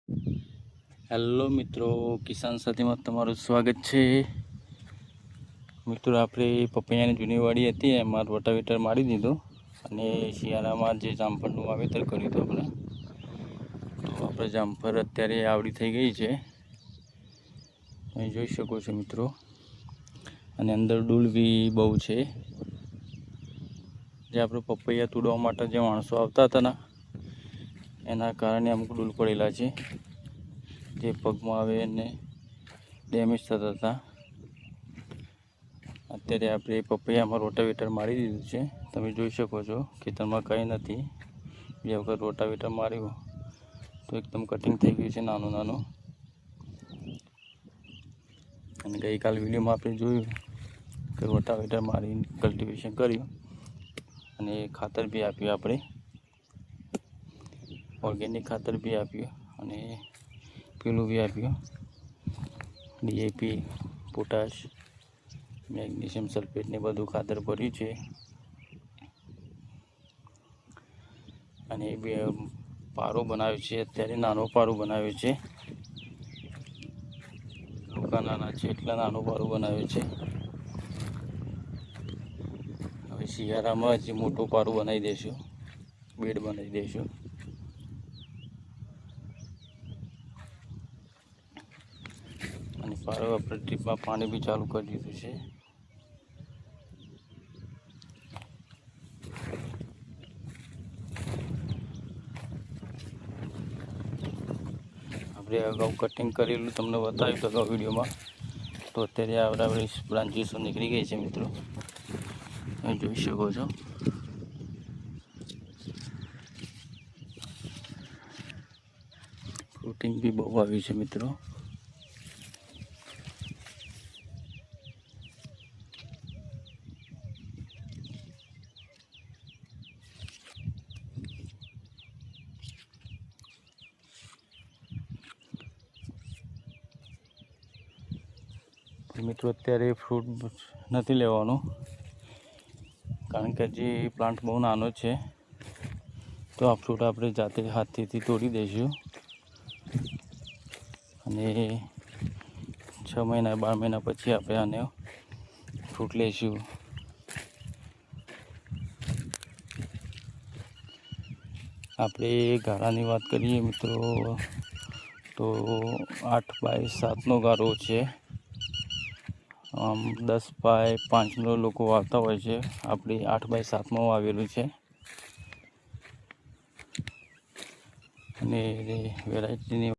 Hello મિત્રો, કિસાન સાથીમાં તમારું સ્વાગત છે. મિત્રો, આપણે પપૈયાની જૂની વાડી હતી એમાં રોટાવેટર મારી દીધું અને શિયાળામાં જે જામફળનું વાવેતર કર્યું હતું આપણે જામફળ અત્યારે આવડી થઈ ગઈ છે, તમે જોઈ શકો છો મિત્રો. અને અંદર ડૂલ બી બહુ છે. જે આપણે પપૈયા તોડવા માટે જે માણસો આવતા હતા ને એના કારણે અમુક ડૂલ પડેલા છે, જે પગમાં આવે અને ડેમેજ થતા હતા. અત્યારે આપણે પપૈયામાં રોટાવેટર મારી દીધું છે, તમે જોઈ શકો છો. ખેતરમાં કંઈ નથી, બે વખત રોટાવેટર માર્યું તો એકદમ કટિંગ થઈ ગયું છે નાનું નાનું. અને ગઈકાલ વિડીયોમાં આપણે જોયું કે રોટાવેટર મારી કલ્ટિવેશન કર્યું અને ખાતર બી આપ્યું, આપણે ઓર્ગેનિક ખાતર બી આપ્યું અને પેલું બી આપ્યું, ડીએપી, પોટાશ, મેગ્નેશિયમ સલ્ફેટ ને બધું ખાતર ભર્યું છે. અને એ બી પારો બનાવ્યો છે, અત્યારે નાનો પારો બનાવ્યો છે. ટૂંકા નાના છે એટલે નાનો પારો બનાવ્યો છે. હવે શિયાળામાં હજી મોટો પારો બનાવી દઈશું, બેડ બનાવી દઈશું. અને પારો આપણે ટ્રીપમાં પાણી બી ચાલુ કરી દીધું છે. આપણે અગાઉ કટિંગ કરેલું તમને બતાવ્યું તો અગાઉ વિડીયોમાં, તો અત્યારે આપણી બ્રાન્ચીસો નીકળી ગઈ છે મિત્રો, તમે જોઈ શકો છો. ફ્રૂટિંગ બી બહુ આવ્યું છે મિત્રો. મિત્રો, અત્યારે ફ્રૂટ નથી લેવાનું, કારણ કે હજી પ્લાન્ટ બહુ નાનો છે. તો આ ફ્રૂટ આપણે જાતે હાથથી તોડી દઈશું અને 6 મહિના 12 મહિના પછી આપણે આને ફ્રૂટ લઈશું. આપણે ગાળાની વાત કરીએ મિત્રો, તો 8 બાય 7નો ગાળો છે. 10 બાય 5નો લોકો વાવતા હોય છે, આપણે 8 બાય 7માં વાવેલું છે. અને વેરાયટીની